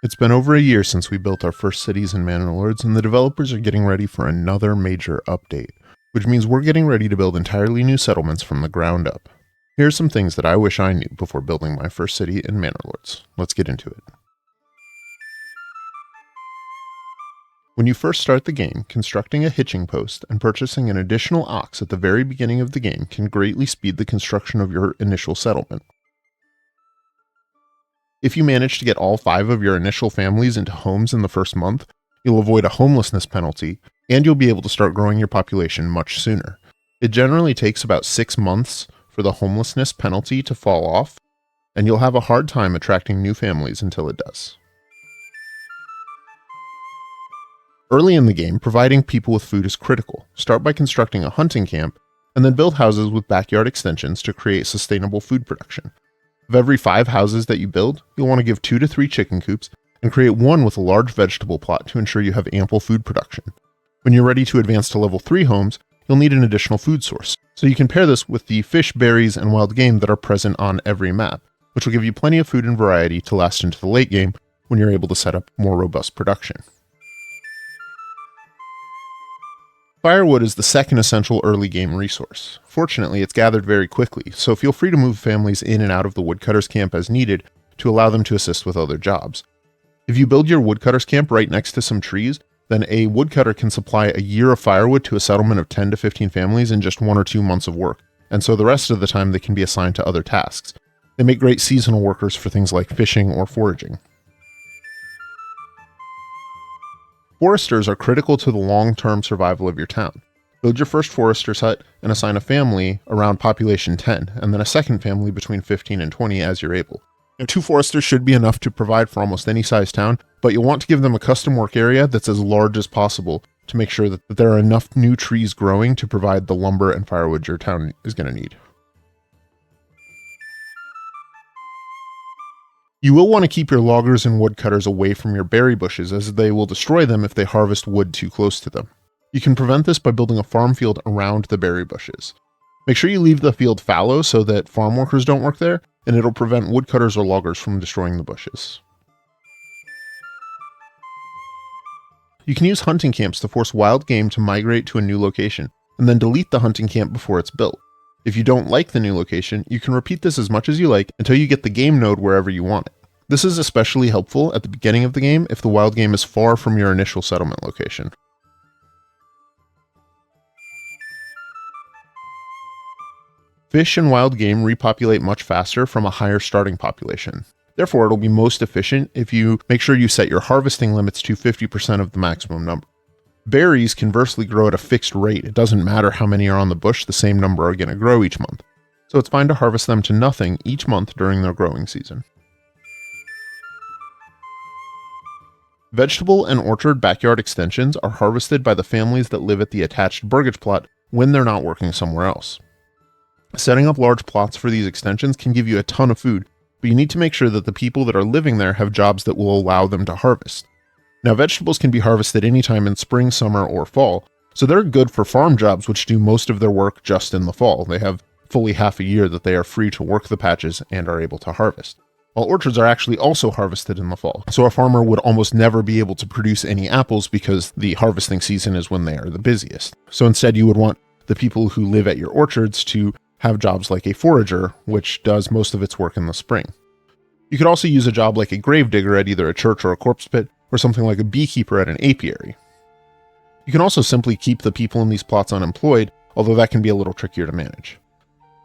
It's been over a year since we built our first cities in Manor Lords, and the developers are getting ready for another major update, which means we're getting ready to build entirely new settlements from the ground up. Here are some things that I wish I knew before building my first city in Manor Lords. Let's get into it. When you first start the game, constructing a hitching post and purchasing an additional ox at the very beginning of the game can greatly speed the construction of your initial settlement. If you manage to get all 5 of your initial families into homes in the first month, you'll avoid a homelessness penalty, and you'll be able to start growing your population much sooner. It generally takes about 6 months for the homelessness penalty to fall off, and you'll have a hard time attracting new families until it does. Early in the game, providing people with food is critical. Start by constructing a hunting camp, and then build houses with backyard extensions to create sustainable food production. Of every 5 houses that you build, you'll want to give 2 to 3 chicken coops and create one with a large vegetable plot to ensure you have ample food production. When you're ready to advance to level 3 homes, you'll need an additional food source, so you can pair this with the fish, berries, and wild game that are present on every map, which will give you plenty of food and variety to last into the late game when you're able to set up more robust production. Firewood is the second essential early game resource. Fortunately, it's gathered very quickly, so feel free to move families in and out of the woodcutter's camp as needed to allow them to assist with other jobs. If you build your woodcutter's camp right next to some trees, then a woodcutter can supply a year of firewood to a settlement of 10 to 15 families in just 1 or 2 months of work, and so the rest of the time they can be assigned to other tasks. They make great seasonal workers for things like fishing or foraging. Foresters are critical to the long-term survival of your town. Build your first forester's hut and assign a family around population 10, and then a second family between 15 and 20 as you're able. 2 foresters should be enough to provide for almost any size town, but you'll want to give them a custom work area that's as large as possible to make sure that there are enough new trees growing to provide the lumber and firewood your town is going to need. You will want to keep your loggers and woodcutters away from your berry bushes, as they will destroy them if they harvest wood too close to them. You can prevent this by building a farm field around the berry bushes. Make sure you leave the field fallow so that farm workers don't work there, and it'll prevent woodcutters or loggers from destroying the bushes. You can use hunting camps to force wild game to migrate to a new location, and then delete the hunting camp before it's built. If you don't like the new location, you can repeat this as much as you like until you get the game node wherever you want it. This is especially helpful at the beginning of the game if the wild game is far from your initial settlement location. Fish and wild game repopulate much faster from a higher starting population. Therefore, it'll be most efficient if you make sure you set your harvesting limits to 50% of the maximum number. Berries conversely grow at a fixed rate. It doesn't matter how many are on the bush, the same number are going to grow each month. So it's fine to harvest them to nothing each month during their growing season. Vegetable and orchard backyard extensions are harvested by the families that live at the attached burgage plot when they're not working somewhere else. Setting up large plots for these extensions can give you a ton of food, but you need to make sure that the people that are living there have jobs that will allow them to harvest. Now, vegetables can be harvested anytime in spring, summer, or fall, so they're good for farm jobs which do most of their work just in the fall. They have fully half a year that they are free to work the patches and are able to harvest. While orchards are actually also harvested in the fall, so a farmer would almost never be able to produce any apples because the harvesting season is when they are the busiest. So instead you would want the people who live at your orchards to have jobs like a forager, which does most of its work in the spring. You could also use a job like a gravedigger at either a church or a corpse pit, or something like a beekeeper at an apiary. You can also simply keep the people in these plots unemployed, although that can be a little trickier to manage.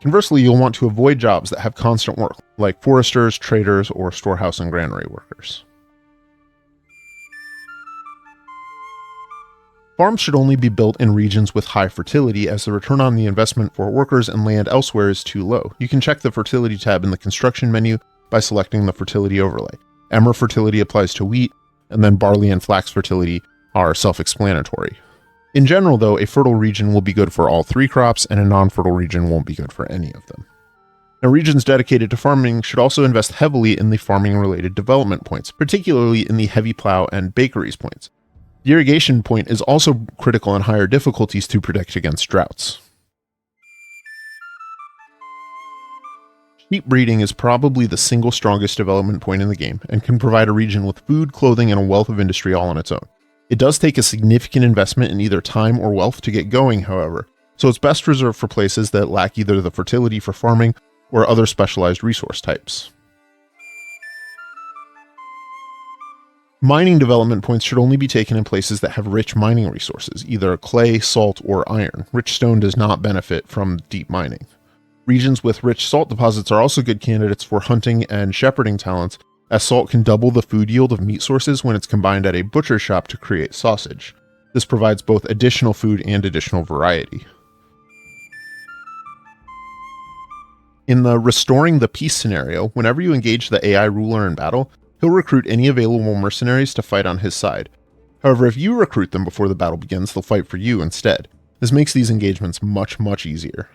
Conversely, you'll want to avoid jobs that have constant work, like foresters, traders, or storehouse and granary workers. Farms should only be built in regions with high fertility, as the return on the investment for workers and land elsewhere is too low. You can check the fertility tab in the construction menu by selecting the fertility overlay. Emmer fertility applies to wheat, and then barley and flax fertility are self-explanatory. In general, though, a fertile region will be good for all 3 crops, and a non-fertile region won't be good for any of them. Now, regions dedicated to farming should also invest heavily in the farming-related development points, particularly in the heavy plow and bakeries points. The irrigation point is also critical in higher difficulties to protect against droughts. Sheep breeding is probably the single strongest development point in the game and can provide a region with food, clothing, and a wealth of industry all on its own. It does take a significant investment in either time or wealth to get going, however, so it's best reserved for places that lack either the fertility for farming or other specialized resource types. Mining development points should only be taken in places that have rich mining resources, either clay, salt, or iron. Rich stone does not benefit from deep mining. Regions with rich salt deposits are also good candidates for hunting and shepherding talents, as salt can double the food yield of meat sources when it's combined at a butcher shop to create sausage. This provides both additional food and additional variety. In the Restoring the Peace scenario, whenever you engage the AI ruler in battle, he'll recruit any available mercenaries to fight on his side. However, if you recruit them before the battle begins, they'll fight for you instead. This makes these engagements much easier.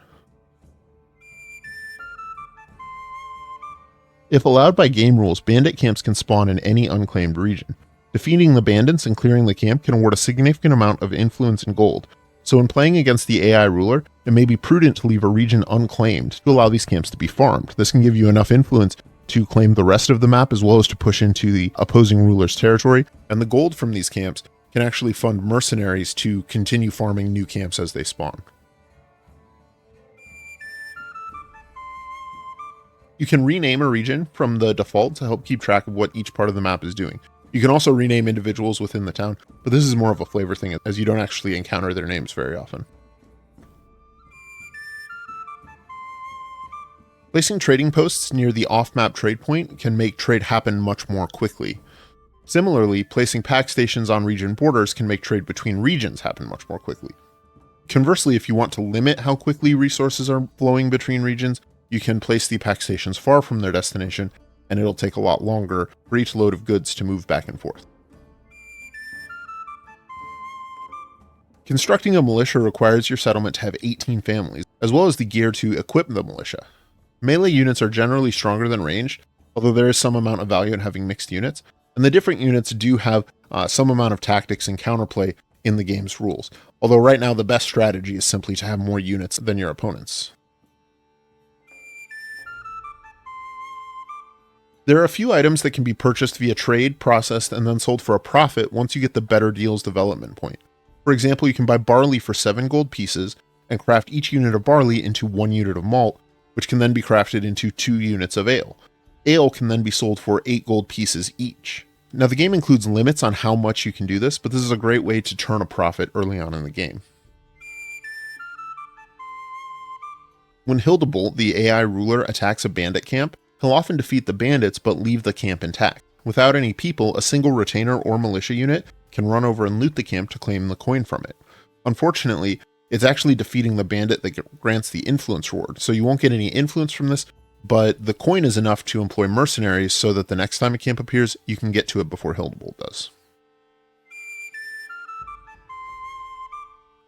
If allowed by game rules, bandit camps can spawn in any unclaimed region. Defeating the bandits and clearing the camp can award a significant amount of influence and gold, so when playing against the AI ruler, it may be prudent to leave a region unclaimed to allow these camps to be farmed. This can give you enough influence to claim the rest of the map as well as to push into the opposing ruler's territory, and the gold from these camps can actually fund mercenaries to continue farming new camps as they spawn. You can rename a region from the default to help keep track of what each part of the map is doing. You can also rename individuals within the town, but this is more of a flavor thing as you don't actually encounter their names very often. Placing trading posts near the off-map trade point can make trade happen much more quickly. Similarly, placing pack stations on region borders can make trade between regions happen much more quickly. Conversely, if you want to limit how quickly resources are flowing between regions, you can place the pack stations far from their destination, and it'll take a lot longer for each load of goods to move back and forth. Constructing a militia requires your settlement to have 18 families, as well as the gear to equip the militia. Melee units are generally stronger than ranged, although there is some amount of value in having mixed units, and the different units do have some amount of tactics and counterplay in the game's rules, although right now the best strategy is simply to have more units than your opponents. There are a few items that can be purchased via trade, processed, and then sold for a profit once you get the Better Deals development point. For example, you can buy barley for 7 gold pieces and craft each unit of barley into 1 unit of malt, which can then be crafted into 2 units of ale. Ale can then be sold for 8 gold pieces each. Now the game includes limits on how much you can do this, but this is a great way to turn a profit early on in the game. When Hildebolt, the AI ruler, attacks a bandit camp, he'll often defeat the bandits but leave the camp intact. Without any people, a single retainer or militia unit can run over and loot the camp to claim the coin from it. Unfortunately, it's actually defeating the bandit that grants the influence reward, so you won't get any influence from this, but the coin is enough to employ mercenaries so that the next time a camp appears, you can get to it before Hildebolt does.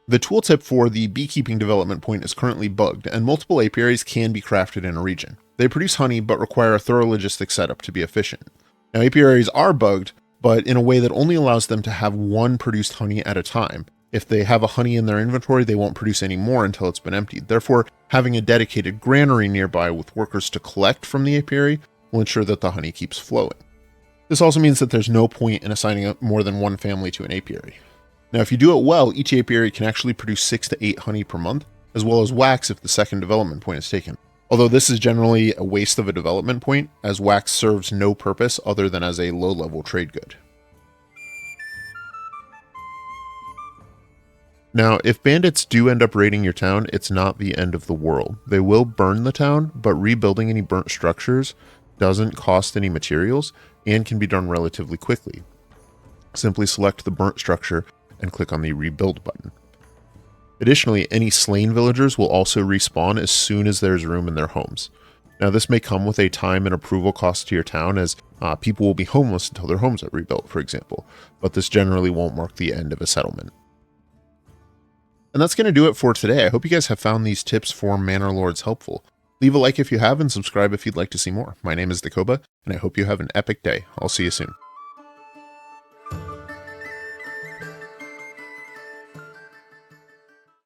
The tooltip for the beekeeping development point is currently bugged, and multiple apiaries can be crafted in a region. They produce honey, but require a thorough logistic setup to be efficient. Now, apiaries are bugged, but in a way that only allows them to have one produced honey at a time. If they have a honey in their inventory, they won't produce any more until it's been emptied. Therefore, having a dedicated granary nearby with workers to collect from the apiary will ensure that the honey keeps flowing. This also means that there's no point in assigning more than one family to an apiary. Now, if you do it well, each apiary can actually produce 6 to 8 honey per month, as well as wax if the second development point is taken. Although this is generally a waste of a development point, as wax serves no purpose other than as a low-level trade good. Now, if bandits do end up raiding your town, it's not the end of the world. They will burn the town, but rebuilding any burnt structures doesn't cost any materials and can be done relatively quickly. Simply select the burnt structure and click on the rebuild button. Additionally, any slain villagers will also respawn as soon as there's room in their homes. Now, this may come with a time and approval cost to your town, as people will be homeless until their homes are rebuilt, for example, but this generally won't mark the end of a settlement. And that's going to do it for today. I hope you guys have found these tips for Manor Lords helpful. Leave a like if you have and subscribe if you'd like to see more. My name is Dakoba, and I hope you have an epic day. I'll see you soon.